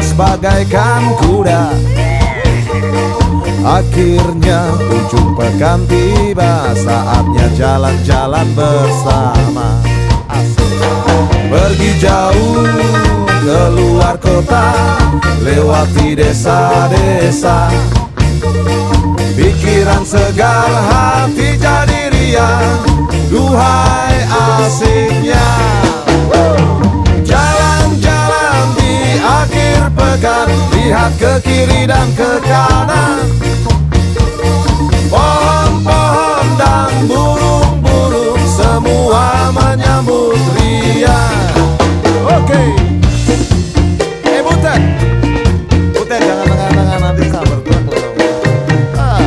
nafas bagaikan kuda. Akhirnya ujung pekan tiba, saatnya jalan-jalan bersama. Pergi jauh keluar kota, lewati desa-desa. Pikiran segar, hati jadi riang, duhai asiknya. Jalan-jalan di akhir pekan, lihat ke kiri dan ke kanan. Pohon-pohon dan burung-burung semua menyambut riang. Oke. Butet, Butet jangan tengah-tengah, nanti sabar gua tolong.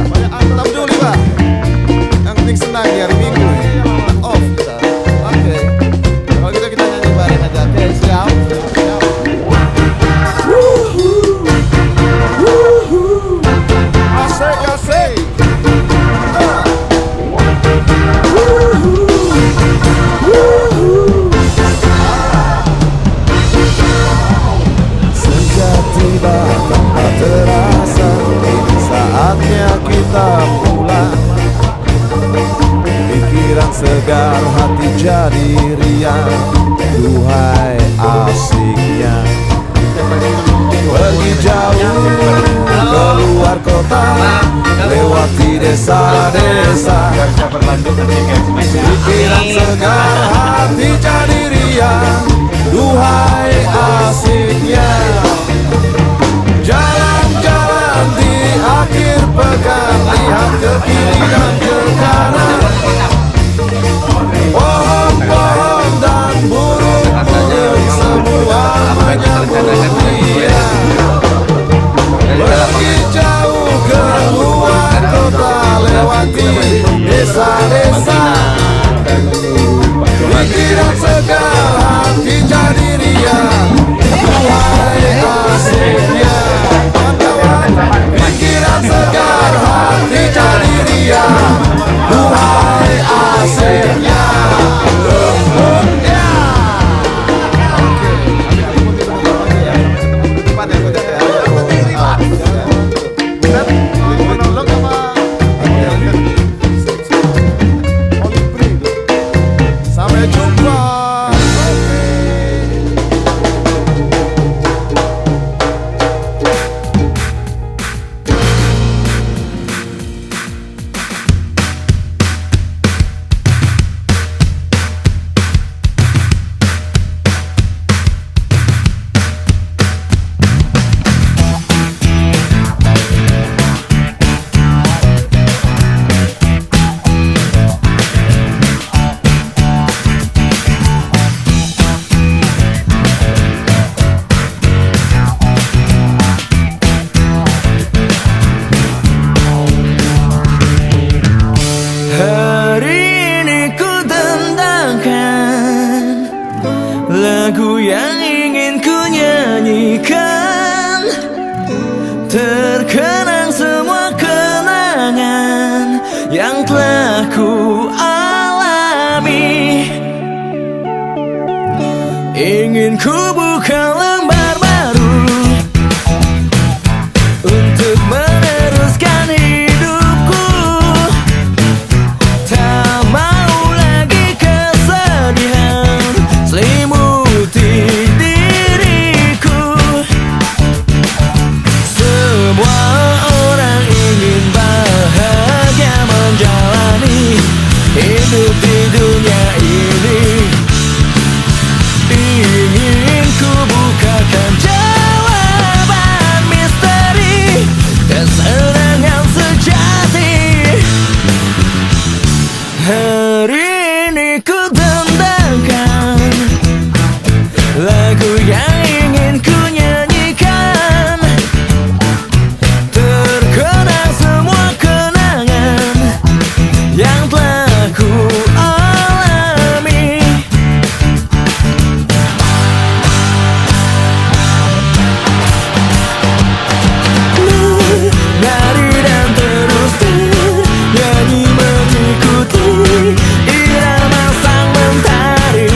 Banyak antem dulu Pak. Yang penting senang di hari Minggu. Off kita. Oke. Kalau gitu kita nyanyi bareng aja. Oke, siap. Asik, asik. Tiba tanpa terasa, ini saatnya kita pulang. Pikiran segar, hati jadi riang, duhai asiknya. Pergi jauh keluar kota, lewati desa-desa. Pikiran segar, hati jadi riang, duhai asiknya. Jalan-jalan di akhir pekan, lihat ke kiri dan ke kanan. Pohon-pohon dan burung-burung semua menyambut riang. Pergi jauh keluar kota, lewati desa-desa. Pikiran segar, hati jadi riang, duhai asiknya. Pikiran segar, hati jadi riang, duhai asiknya. Sampai jumpa. Lagu yang ingin ku nyanyikan, terkenang semua kenangan yang telah ku alami. Ingin ku buka lembar baru untuk meneruskan hidupku. Tak mau lagi kesedihan selimuti diriku. Semua orang ingin bahagia menjalani hidup di dunia ini. Ingin ku bukakan jawaban misteri kesenangan sejati. Hari ini ku dendangkan lagu yang ingin ku nyanyikan, terkenang semua kenangan yang telah ku alami. Nari dan terus nyanyi mengikuti irama sang mentari.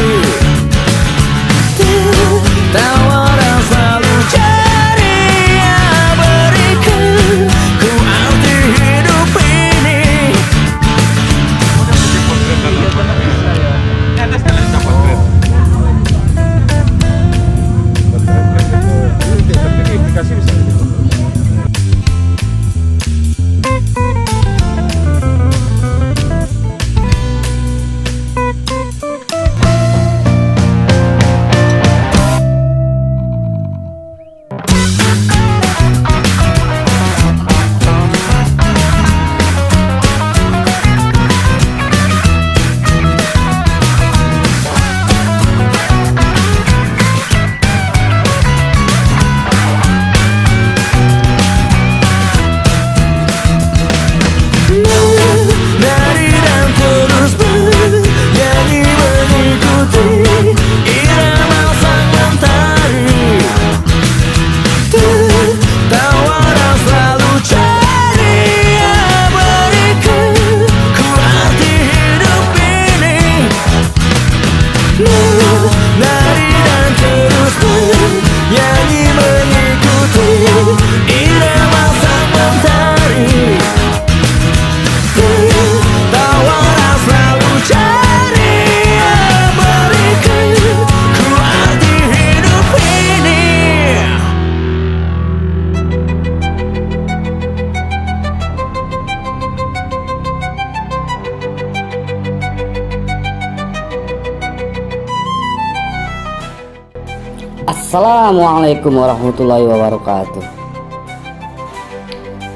Assalamualaikum warahmatullahi wabarakatuh.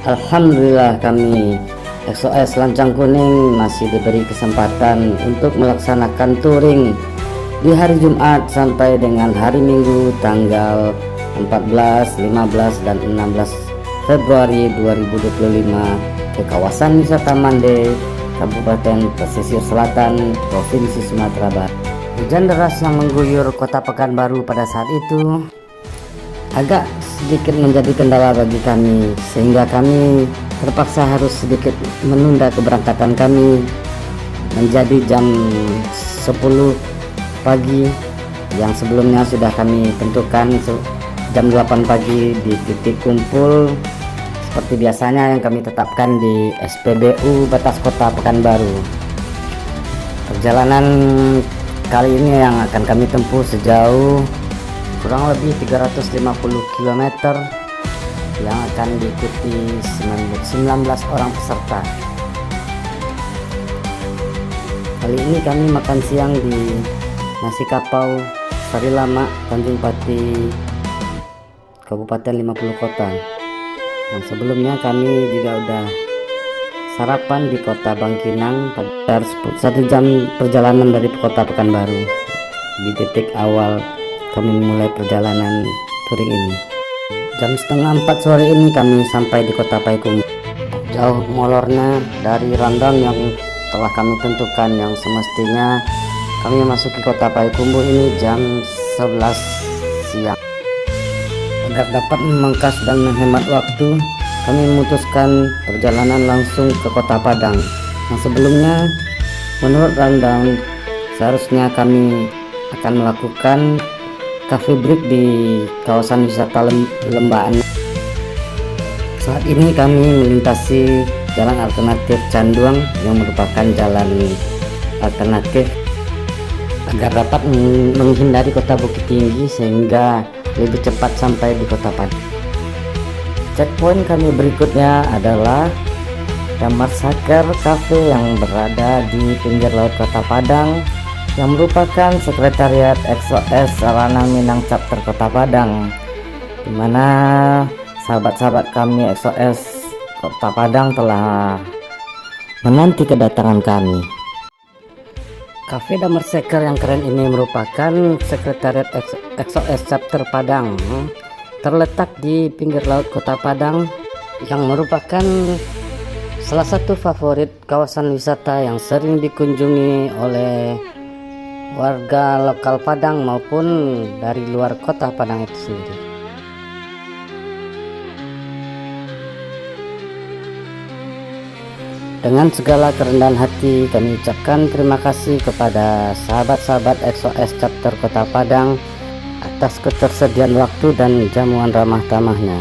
Alhamdulillah kami SOS Lancang Kuning masih diberi kesempatan untuk melaksanakan touring di hari Jumat sampai dengan hari Minggu tanggal 14, 15 dan 16 Februari 2025 ke kawasan wisata Mande, Kabupaten Pesisir Selatan, Provinsi Sumatera Barat. Hujan deras yang mengguyur kota Pekanbaru pada saat itu agak sedikit menjadi kendala bagi kami, sehingga kami terpaksa harus sedikit menunda keberangkatan kami menjadi jam 10 pagi yang sebelumnya sudah kami tentukan jam 8 pagi di titik kumpul seperti biasanya yang kami tetapkan di SPBU Batas Kota Pekanbaru. Perjalanan kali ini yang akan kami tempuh sejauh kurang lebih 350 km yang akan diikuti 19 orang peserta. Kali ini kami makan siang di Nasi Kapau Sari Lama, Tanjung Pati, Kabupaten 50 Kota. Yang sebelumnya kami juga udah sarapan di kota Bangkinang pada 1 jam perjalanan dari kota Pekanbaru. Di titik awal kami mulai perjalanan touring ini. Jam setengah 4 sore ini kami sampai di kota Payakumbuh. Jauh molornya dari rundown yang telah kami tentukan, yang semestinya kami memasuki kota Payakumbuh ini jam 11 siang. Agar dapat memangkas dan menghemat waktu, kami memutuskan perjalanan langsung ke kota Padang yang sebelumnya menurut rundown seharusnya kami akan melakukan cafe break di kawasan wisata Lembaan. Saat ini kami melintasi jalan alternatif Canduang yang merupakan jalan alternatif agar dapat menghindari kota Bukit Tinggi sehingga lebih cepat sampai di kota Padang. Checkpoint kami berikutnya adalah Damar Saker Cafe yang berada di pinggir laut kota Padang, yang merupakan sekretariat SOS Sarana Minang Chapter Kota Padang, di mana sahabat-sahabat kami SOS Kota Padang telah menanti kedatangan kami. Cafe Damar Saker yang keren ini merupakan sekretariat SOS Chapter Padang, terletak di pinggir laut kota Padang, yang merupakan salah satu favorit kawasan wisata yang sering dikunjungi oleh warga lokal Padang maupun dari luar kota Padang itu sendiri. Dengan segala kerendahan hati kami ucapkan terima kasih kepada sahabat-sahabat SOS Chapter Kota Padang atas ketersediaan waktu dan jamuan ramah tamahnya.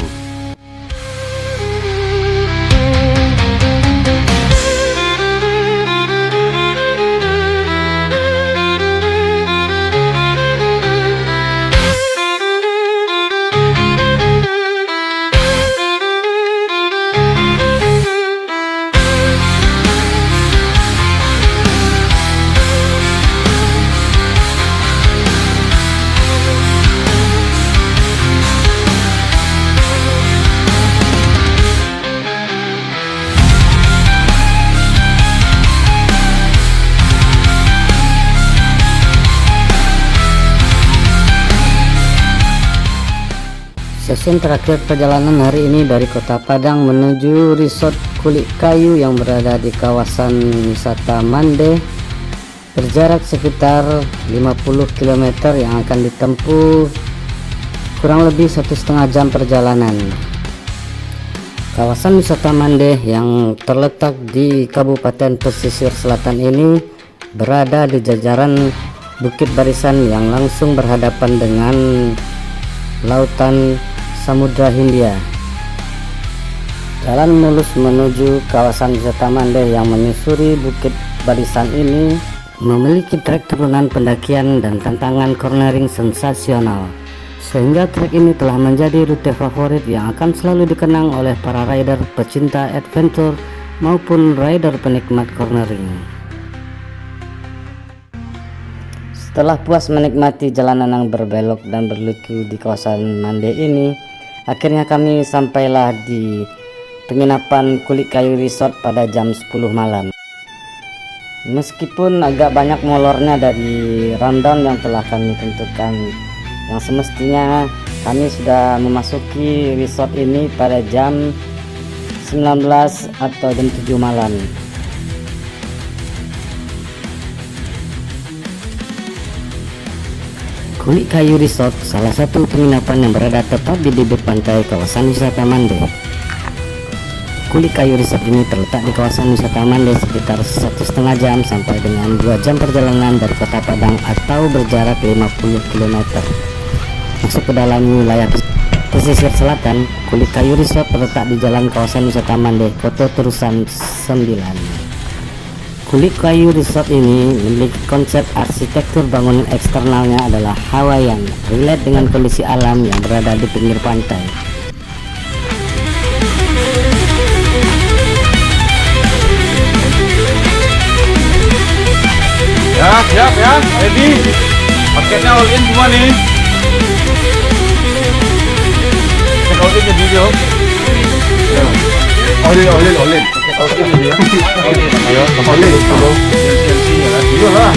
Sesi terakhir perjalanan hari ini dari kota Padang menuju Resort Kulit Kayu yang berada di kawasan wisata Mande, berjarak sekitar 50 km yang akan ditempuh kurang lebih 1,5 jam perjalanan. Kawasan wisata Mande yang terletak di Kabupaten Pesisir Selatan ini berada di jajaran Bukit Barisan yang langsung berhadapan dengan lautan Samudra Hindia. Jalan mulus menuju kawasan wisata Mande yang menyusuri Bukit Barisan ini memiliki trek turunan pendakian dan tantangan cornering sensasional, sehingga trek ini telah menjadi rute favorit yang akan selalu dikenang oleh para rider pecinta adventure maupun rider penikmat cornering. Setelah puas menikmati jalanan yang berbelok dan berliku di kawasan Mande ini, akhirnya kami sampailah di penginapan Kulit Kayu Resort pada jam 10 malam. Meskipun agak banyak molornya dari rundown yang telah kami tentukan, yang semestinya kami sudah memasuki resort ini pada jam 19 atau jam 7 malam. Kulit Kayu Resort salah satu penginapan yang berada tepat di bibir pantai kawasan wisata Mande. Kulit Kayu Resort ini terletak di kawasan wisata Mande sekitar 1,5 jam sampai dengan 2 jam perjalanan dari kota Padang atau berjarak 50 km. Masuk ke dalam wilayah pesisir selatan, Kulit Kayu Resort terletak di jalan kawasan wisata Mande, Koto Terusan 9. Kulit Kayu Resort ini memiliki konsep arsitektur bangunan eksternalnya adalah Hawaiian, relate dengan kondisi alam yang berada di pinggir pantai. Ya, siap ya, ready. Paketnya all in semua nih. Paket all in jadi video. All in. Paket all in jadi ya. Ayo, all in dulu. Selfie-nya kan. Iyalah.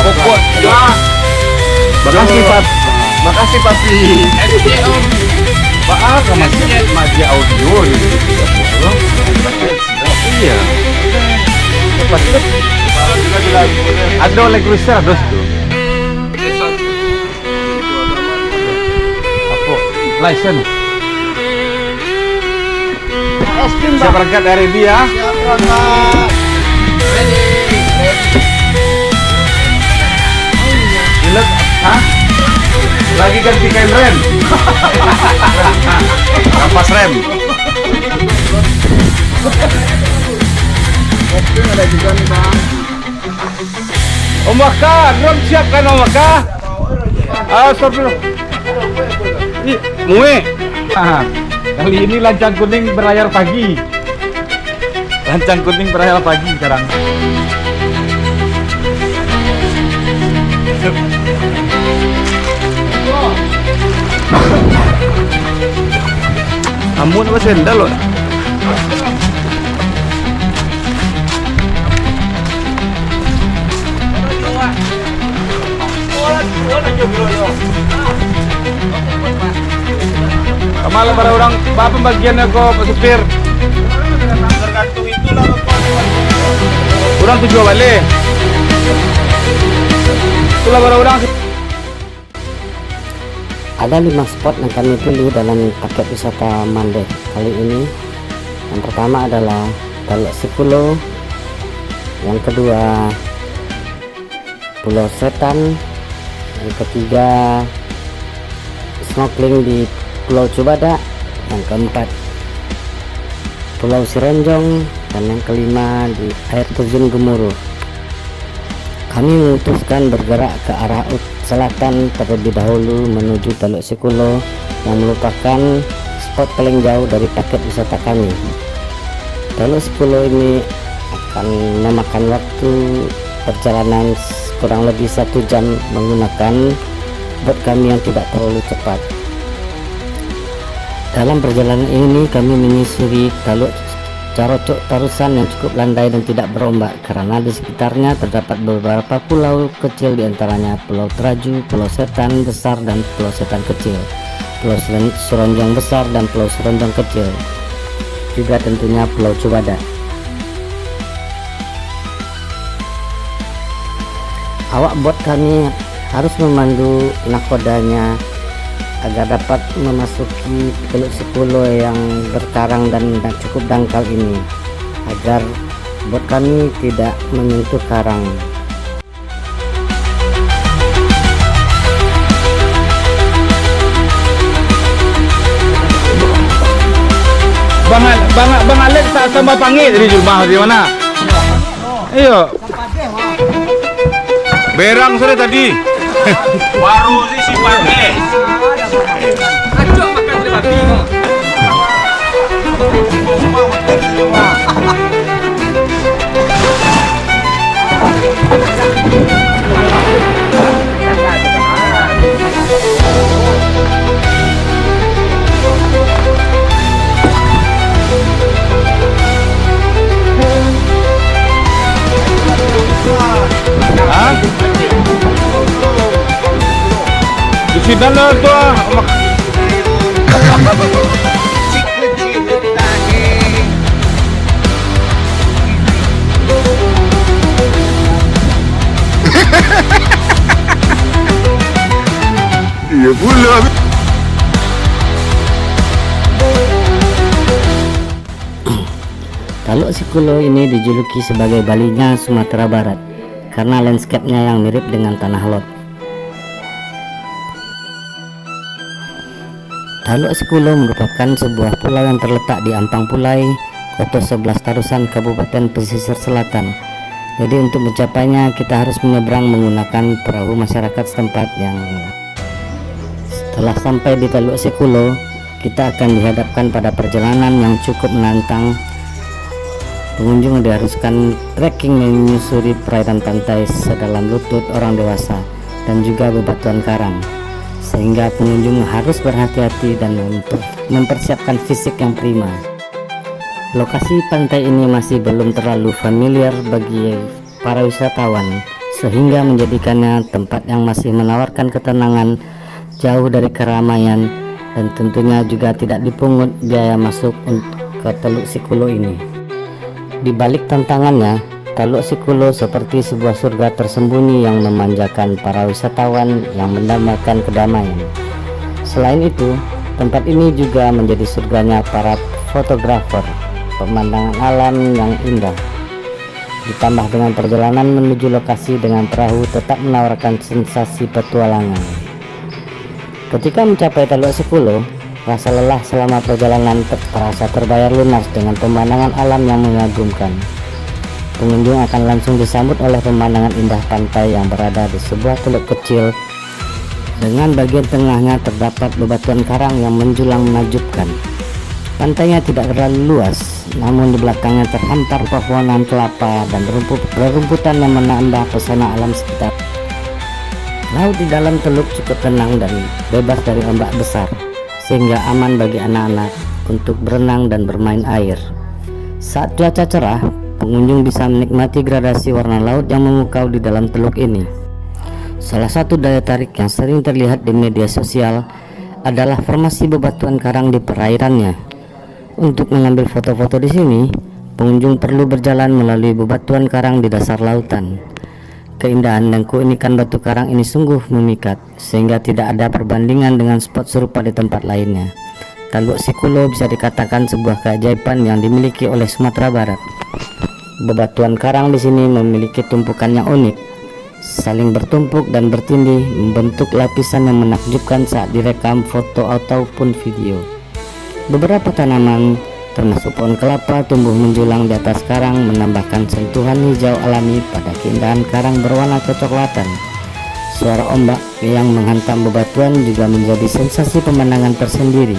Pokoknya. Makasih papi. Maaf sama Maji Audio iya. Ada oleh cruiser terus tuh. Apa? License. Siap berangkat dari dia. Siap berangkat. Gila, hah? Lagi ganti kain rem. Kampas rem. Ada juga nih bang. Om Waka, drum siap kan Om Waka? Stop dulu. Ih, Mue. Kali ini lancang kuning berlayar pagi. Lancang kuning berlayar pagi sekarang. Amun apa sendal loh? Kemarin para orang apa pembagiannya kok Pak Supir? Tergantung itulah orang tujuan balik. Itulah para orang. Ada 5 spot yang kami pilih dalam paket wisata Mande kali ini. Yang pertama adalah Teluk Sikulo, yang kedua Pulau Setan, yang ketiga snorkeling di Pulau Cubada, yang keempat Pulau Sironjong, dan yang kelima di air terjun Gemuruh. Kami memutuskan bergerak ke arah selatan terlebih dahulu menuju Teluk Sikulo yang merupakan spot paling jauh dari paket wisata kami. Teluk Sikulo ini akan memakan waktu perjalanan kurang lebih 1 jam menggunakan bot kami yang tidak terlalu cepat. Dalam perjalanan ini kami menyusuri Teluk Carocok Tarusan yang cukup landai dan tidak berombak karena di sekitarnya terdapat beberapa pulau kecil, diantaranya Pulau Teraju, Pulau Setan Besar dan Pulau Setan Kecil, Pulau Seronjong Besar dan Pulau Seronjong Kecil, juga tentunya Pulau Cubada. Awak bot kami harus memandu nakodanya agar dapat memasuki Teluk Sikulo yang berkarang dan cukup dangkal ini, agar bot kami tidak menyentuh karang. Bang Alex tak tambah panggil dari rumah di mana? Iyo. Berang sore tadi. Baru sih si Pande. Acok makan di babi. Sidan na to ah. Iya pula. Taluk Sikulo ini dijuluki sebagai Balinya Sumatera Barat karena landscape-nya yang mirip dengan tanah lot. Taluk Sikulo merupakan sebuah pulau yang terletak di Ampang Pulai, Koto 11 Tarusan, Kabupaten Pesisir Selatan. Jadi untuk mencapainya kita harus menyeberang menggunakan perahu masyarakat setempat yang setelah sampai di Taluk Sikulo, kita akan dihadapkan pada perjalanan yang cukup menantang. Pengunjung diharuskan trekking menyusuri perairan pantai sedalam lutut orang dewasa dan juga bebatuan karang, sehingga pengunjung harus berhati-hati dan mempersiapkan fisik yang prima. Lokasi pantai ini masih belum terlalu familiar bagi para wisatawan, sehingga menjadikannya tempat yang masih menawarkan ketenangan, jauh dari keramaian, dan tentunya juga tidak dipungut biaya masuk ke Teluk Sikulo ini. Di balik tantangannya, Taluk Sikulo seperti sebuah surga tersembunyi yang memanjakan para wisatawan yang mendambakan kedamaian. Selain itu, tempat ini juga menjadi surganya para fotografer. Pemandangan alam yang indah ditambah dengan perjalanan menuju lokasi dengan perahu tetap menawarkan sensasi petualangan. Ketika mencapai Taluk Sikulo, rasa lelah selama perjalanan terasa terbayar lunas dengan pemandangan alam yang mengagumkan. Pengunjung akan langsung disambut oleh pemandangan indah pantai yang berada di sebuah teluk kecil dengan bagian tengahnya terdapat bebatuan karang yang menjulang menakjubkan. Pantainya tidak terlalu luas, namun di belakangnya terhampar pepohonan kelapa dan rerumputan yang menambah pesona alam sekitar. Laut di dalam teluk cukup tenang dan bebas dari ombak besar, sehingga aman bagi anak-anak untuk berenang dan bermain air. Saat cuaca cerah, pengunjung bisa menikmati gradasi warna laut yang memukau di dalam teluk ini. Salah satu daya tarik yang sering terlihat di media sosial adalah formasi bebatuan karang di perairannya. Untuk mengambil foto-foto di sini, pengunjung perlu berjalan melalui bebatuan karang di dasar lautan. Keindahan dan keunikan batu karang ini sungguh memikat, sehingga tidak ada perbandingan dengan spot serupa di tempat lainnya. Taluk Sikulo bisa dikatakan sebuah keajaiban yang dimiliki oleh Sumatera Barat. Bebatuan karang di sini memiliki tumpukan yang unik, saling bertumpuk dan bertindih, membentuk lapisan yang menakjubkan saat direkam foto ataupun video. Beberapa tanaman, termasuk pohon kelapa, tumbuh menjulang di atas karang, menambahkan sentuhan hijau alami pada keindahan karang berwarna kecoklatan. Suara ombak yang menghantam bebatuan juga menjadi sensasi pemandangan tersendiri.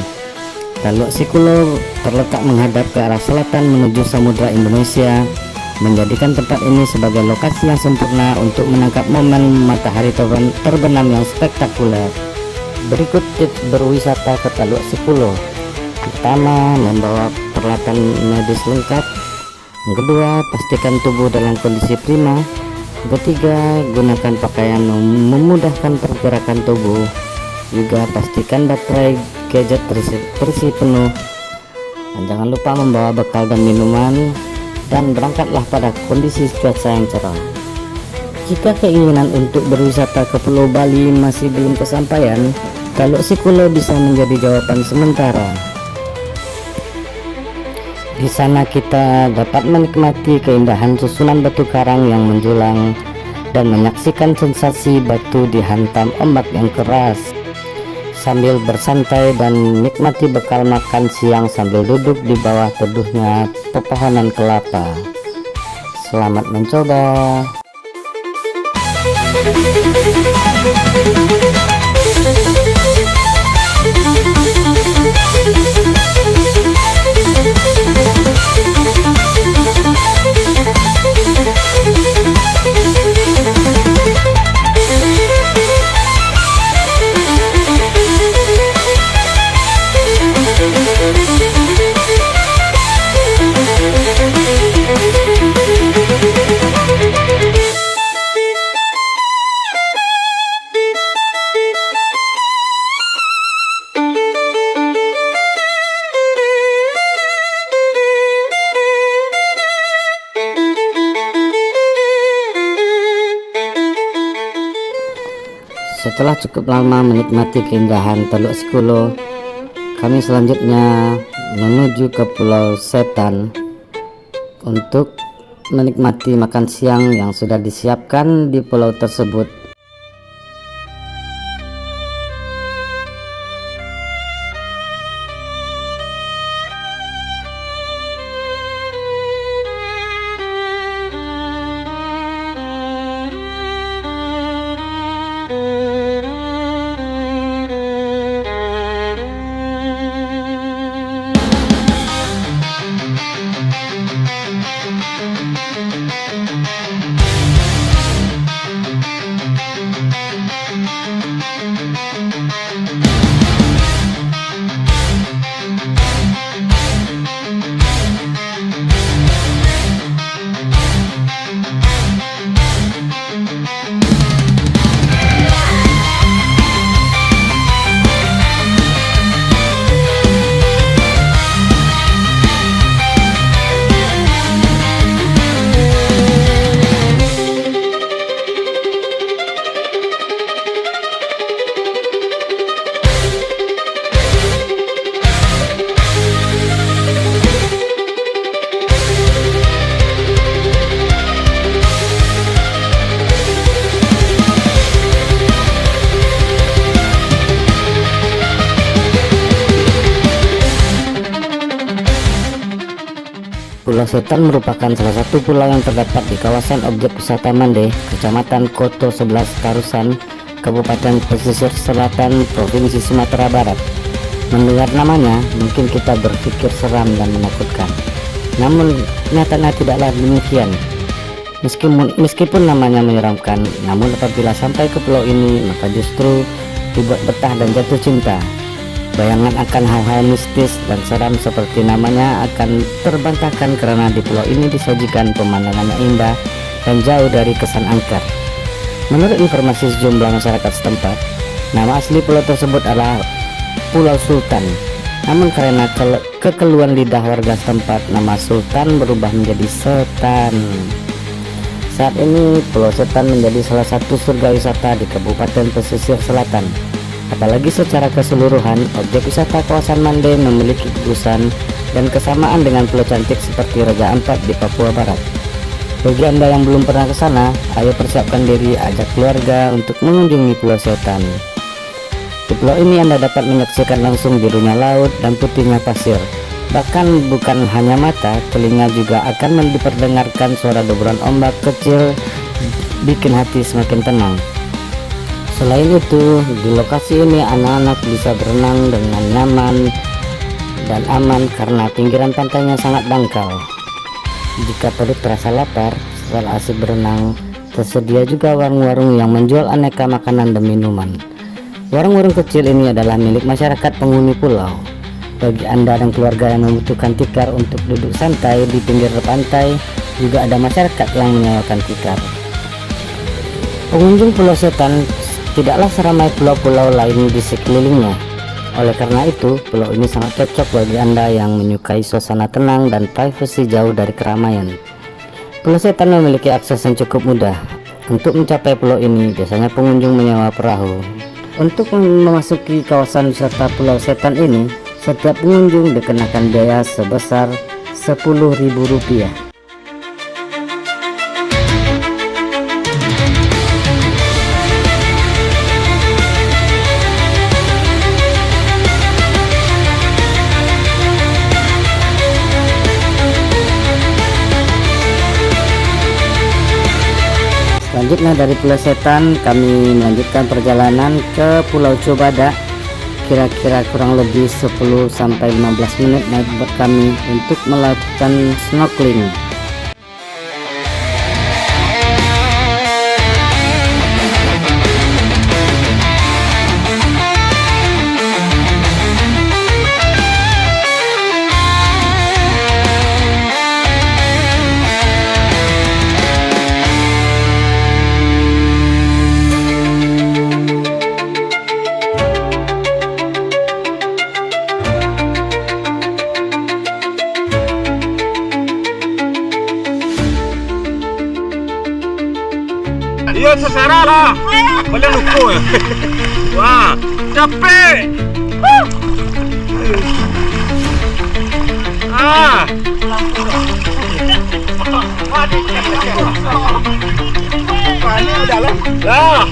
Taluk Sikulo terletak menghadap ke arah selatan menuju Samudra Indonesia, menjadikan tempat ini sebagai lokasi yang sempurna untuk menangkap momen matahari terbenam yang spektakuler. Berikut tips berwisata ke Taluk Sikulo. Pertama, membawa peralatan medis lengkap. Yang kedua, pastikan tubuh dalam kondisi prima. Ketiga, gunakan pakaian yang memudahkan pergerakan tubuh. Juga pastikan baterai gadget terisi penuh. Dan jangan lupa membawa bekal dan minuman, dan berangkatlah pada kondisi cuaca yang cerah. Jika keinginan untuk berwisata ke Pulau Bali masih belum kesampaian, Taluk Sikulo bisa menjadi jawaban sementara. Di sana kita dapat menikmati keindahan susunan batu karang yang menjulang dan menyaksikan sensasi batu dihantam ombak yang keras, sambil bersantai dan nikmati bekal makan siang sambil duduk di bawah teduhnya pepohonan kelapa. Selamat mencoba. Setelah cukup lama menikmati keindahan Teluk Sikulo, kami selanjutnya menuju ke Pulau Setan untuk menikmati makan siang yang sudah disiapkan di pulau tersebut. Pulau Setan merupakan salah satu pulau yang terdapat di kawasan objek wisata Mande, Kecamatan Koto 11 Karusan, Kabupaten Pesisir Selatan, Provinsi Sumatera Barat. Mendengar namanya, mungkin kita berpikir seram dan menakutkan. Namun, nyatanya tidaklah demikian. Meskipun namanya menyeramkan, namun apabila sampai ke pulau ini, maka justru dibuat betah dan jatuh cinta. Bayangan akan hal-hal mistis dan seram seperti namanya akan terbantahkan karena di pulau ini disajikan pemandangannya indah dan jauh dari kesan angker. Menurut informasi sejumlah masyarakat setempat, nama asli pulau tersebut adalah Pulau Sultan. Namun karena kekeluhan lidah warga setempat, nama Sultan berubah menjadi Setan. Saat ini Pulau Setan menjadi salah satu surga wisata di Kabupaten Pesisir Selatan. Apalagi secara keseluruhan, objek wisata kawasan Mande memiliki gugusan dan kesamaan dengan pulau cantik seperti Raja Ampat di Papua Barat. Bagi Anda yang belum pernah ke sana, ayo persiapkan diri, ajak keluarga untuk mengunjungi Pulau Setan. Di pulau ini Anda dapat menyaksikan langsung birunya laut dan putihnya pasir. Bahkan bukan hanya mata, telinga juga akan diperdengarkan suara deburan ombak kecil, bikin hati semakin tenang. Selain itu, di lokasi ini anak-anak bisa berenang dengan nyaman dan aman karena pinggiran pantainya sangat dangkal. Jika perut terasa lapar, setelah asik berenang, tersedia juga warung-warung yang menjual aneka makanan dan minuman. Warung-warung kecil ini adalah milik masyarakat penghuni pulau. Bagi Anda dan keluarga yang membutuhkan tikar untuk duduk santai di pinggir pantai, juga ada masyarakat yang menyewakan tikar. Pengunjung Pulau Setan tidaklah seramai pulau-pulau lain di sekelilingnya. Oleh karena itu, pulau ini sangat cocok bagi Anda yang menyukai suasana tenang dan privasi jauh dari keramaian. Pulau Setan memiliki akses yang cukup mudah. Untuk mencapai pulau ini, biasanya pengunjung menyewa perahu. Untuk memasuki kawasan wisata Pulau Setan ini, setiap pengunjung dikenakan biaya sebesar Rp10.000. Selanjutnya dari Pulau Setan kami melanjutkan perjalanan ke Pulau Cobada. Kira-kira kurang lebih 10-15 menit naik buat kami untuk melakukan snorkeling. Iya sesara lah. Boleh luku ya. Wah, capek. Ah. Ini udah lah. Lah.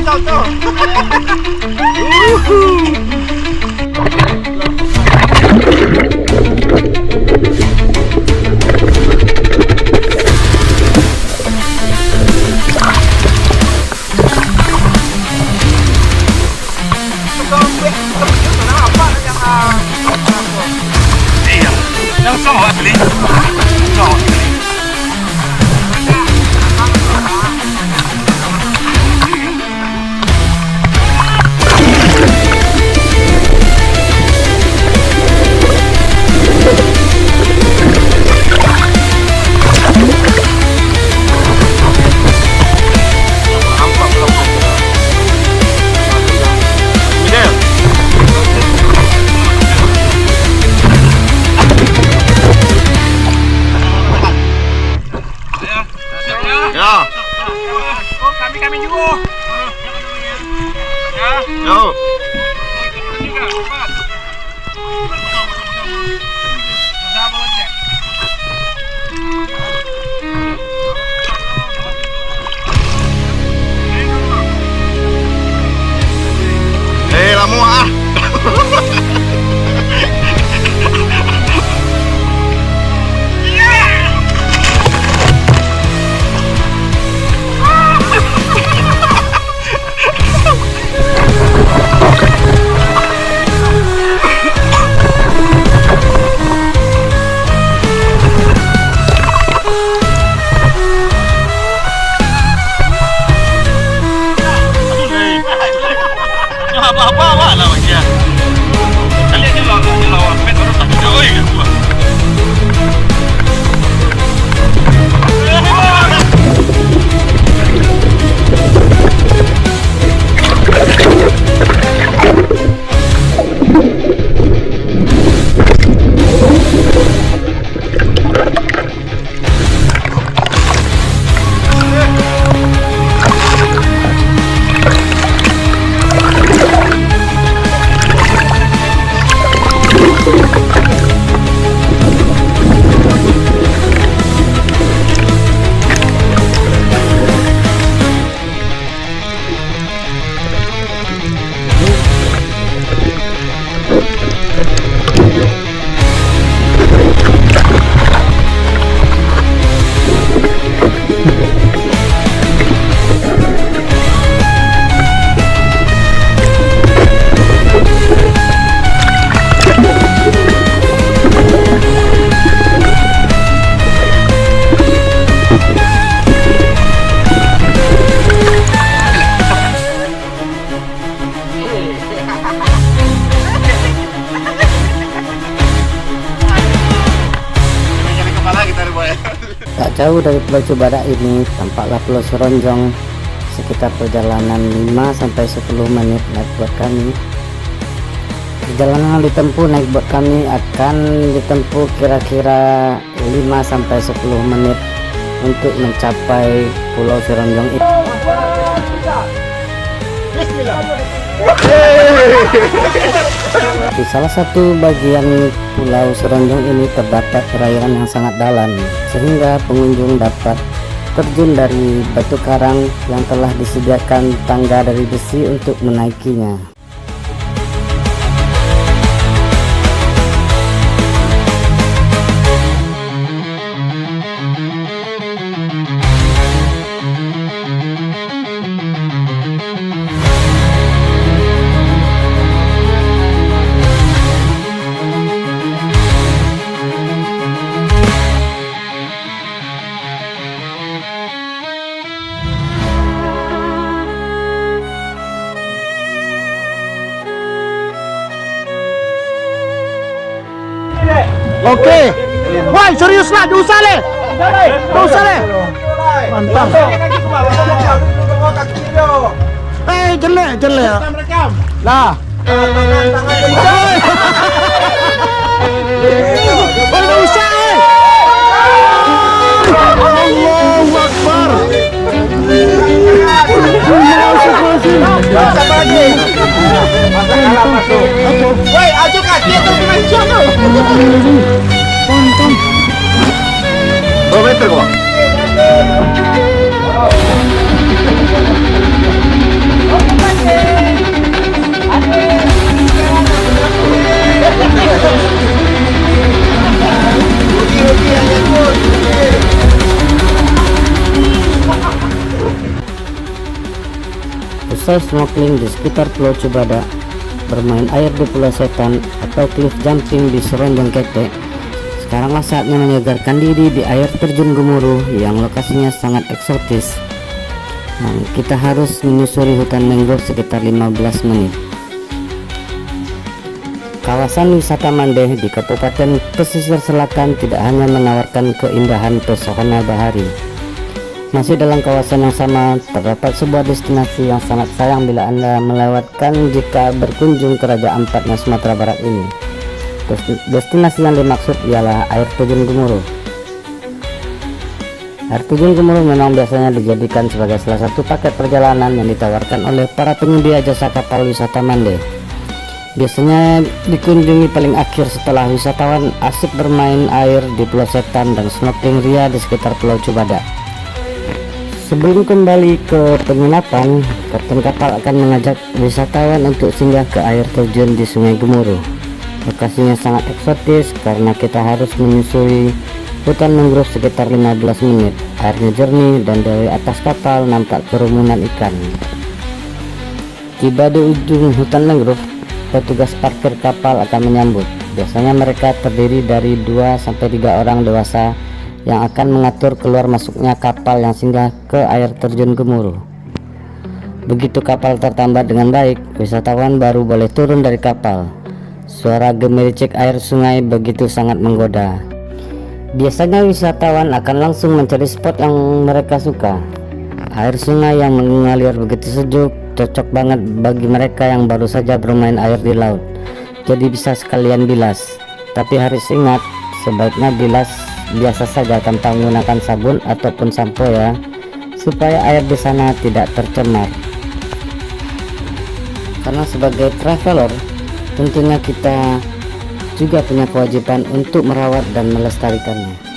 Contoh. Iya, yang sama beli. Ya. Oh, kami juga. Ya. Yo. Lama ah. Apa-apa lah dia. Kalian ni lawan pet orang tak jauh ke gua. Tak jauh dari Pulau Cubara ini tampaklah Pulau Seronjong, sekitar perjalanan 5-10 menit naik buat kami. Perjalanan yang ditempuh naik buat kami akan ditempuh kira-kira 5-10 menit untuk mencapai Pulau Seronjong itu. Di salah satu bagian Pulau Seronjong ini terdapat perairan yang sangat dalam, sehingga pengunjung dapat terjun dari batu karang yang telah disediakan tangga dari besi untuk menaikinya. Oke. Woi, serius lah, diusah le. Diusah le. Mantap. Jelek. Lah. Woi, usah. Allahu Akbar. usai snorkeling di sekitar Pulau Cubada, bermain air di Pulau Setan, atau cliff jumping di Seronjong Ketek, sekaranglah saatnya menyegarkan diri di air terjun Gemuruh yang lokasinya sangat eksotis. Nah, kita harus menyusuri hutan mangrove sekitar 15 menit. Kawasan wisata Mandeh di Kabupaten Pesisir Selatan tidak hanya menawarkan keindahan pesona bahari. Masih dalam kawasan yang sama, terdapat sebuah destinasi yang sangat sayang bila Anda melewatkan jika berkunjung ke Raja Ampatnya Sumatera Barat ini. Destinasi yang dimaksud ialah air terjun Gemuruh. Air terjun Gemuruh memang biasanya dijadikan sebagai salah satu paket perjalanan yang ditawarkan oleh para penyedia jasa kapal wisata Mandeh. Biasanya dikunjungi paling akhir setelah wisatawan asik bermain air di Pulau Setan dan snorkeling ria di sekitar Pulau Cubada. Sebelum kembali ke penginapan, kapten kapal akan mengajak wisatawan untuk singgah ke air terjun di Sungai Gemuruh. Lokasinya sangat eksotis karena kita harus menyusuri hutan mangrove sekitar 15 menit. Airnya jernih dan dari atas kapal nampak kerumunan ikan. Tiba di ujung hutan mangrove, petugas parkir kapal akan menyambut. Biasanya mereka terdiri dari 2-3 orang dewasa yang akan mengatur keluar masuknya kapal yang singgah ke air terjun Gemuruh. Begitu kapal tertambat dengan baik, wisatawan baru boleh turun dari kapal. Suara gemericik air sungai begitu sangat menggoda. Biasanya wisatawan akan langsung mencari spot yang mereka suka. Air sungai yang mengalir begitu sejuk, cocok banget bagi mereka yang baru saja bermain air di laut. Jadi bisa sekalian bilas. Tapi harus ingat, sebaiknya bilas biasa saja tanpa menggunakan sabun ataupun sampo ya, supaya air di sana tidak tercemar. Karena sebagai traveler, tentunya kita juga punya kewajiban untuk merawat dan melestarikannya.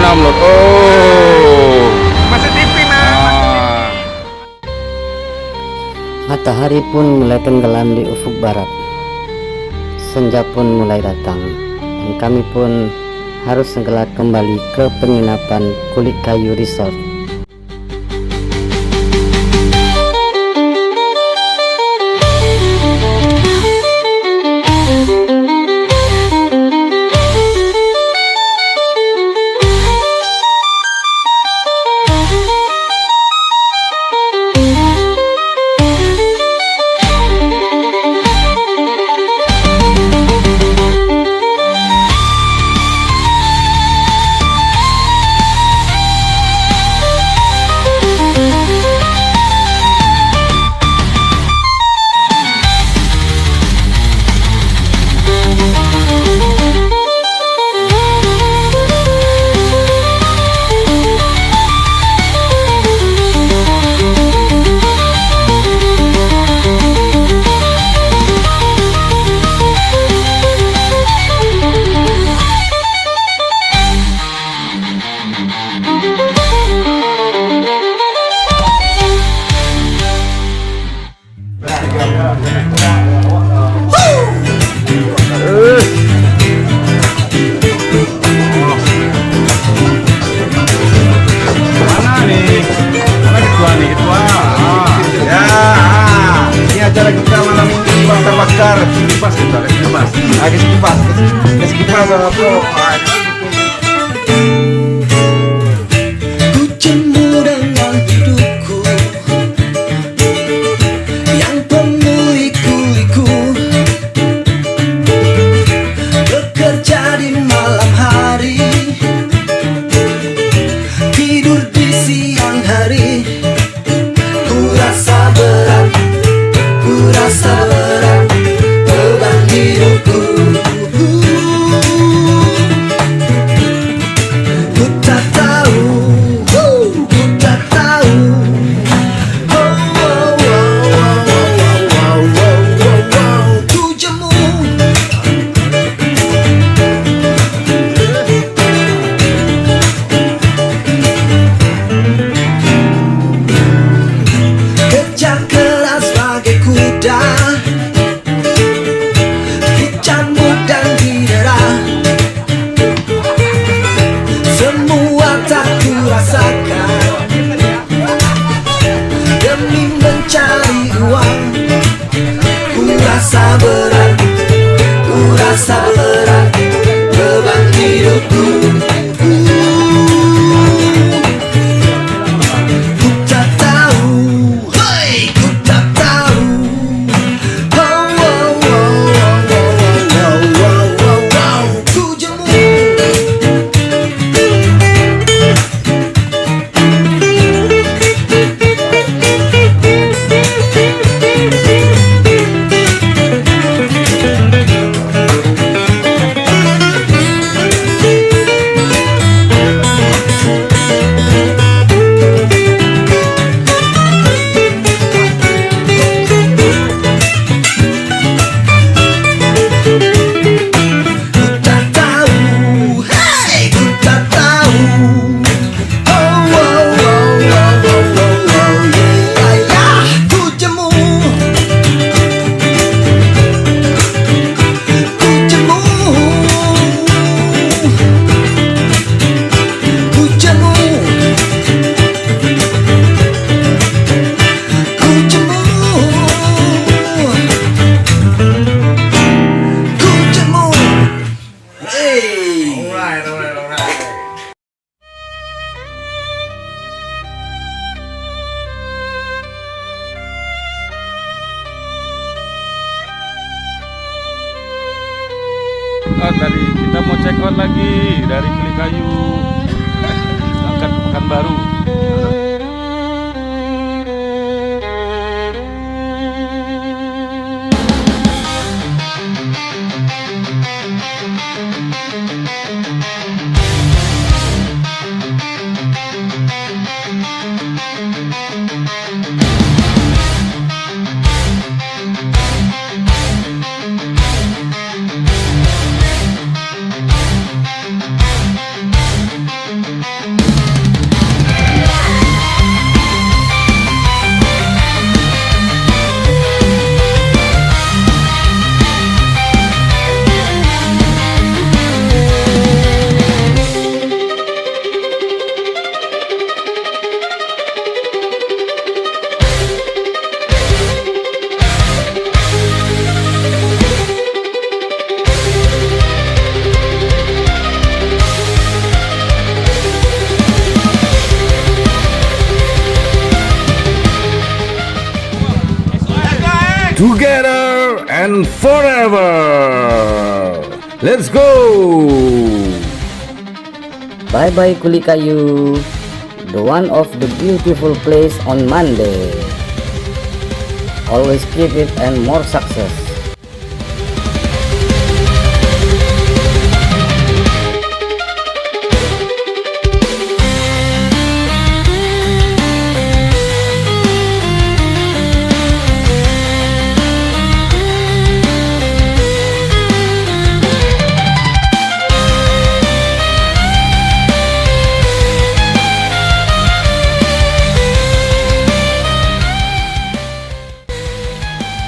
mana Om Lur? Oh. Masih TV Matahari pun mulai tenggelam di ufuk barat. Senja pun mulai datang, dan kami pun harus segera kembali ke penginapan Kulit Kayu Resort. Mana nih? Mana ketua nih? Ketua. Ya. Ini acara kita malam ini bakar-bakar. Kipas kita, kipas. Kipas. Kipas apa? Ku cemburu dengan hidupku yang penuh liku-liku, bekerja di malam hari, tidur di siang hari. Ku rasa berat beban hidupku. Ku tak tahu, ku tak tahu. Ku jemu kerja keras bagai kuda, dicambuk dan didera. Semua tak ku rasakan demi mencari uang. Ku rasa berat beban hidupku. Ku tak tahu, hei, ku tak tahu. Ku jemu. Tadi kita mau check out lagi dari Kulit Kayu, angkat ke Pekanbaru. together and forever. Let's go. Bye bye Kuli Kayu, the one of the beautiful place on Monday. Always keep it and more success.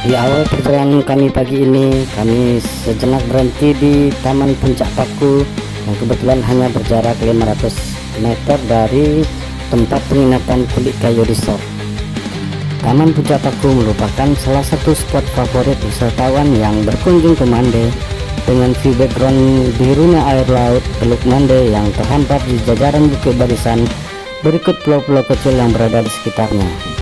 Di awal perjalanan kami pagi ini, kami sejenak berhenti di Taman Puncak Paku yang kebetulan hanya berjarak 500 meter dari tempat penginapan Kulit Kayu Resort. Taman Puncak Paku merupakan salah satu spot favorit wisatawan yang berkunjung ke Mande dengan view background birunya air laut Teluk Mande yang terhampar di jajaran bukit barisan berikut pulau-pulau kecil yang berada di sekitarnya.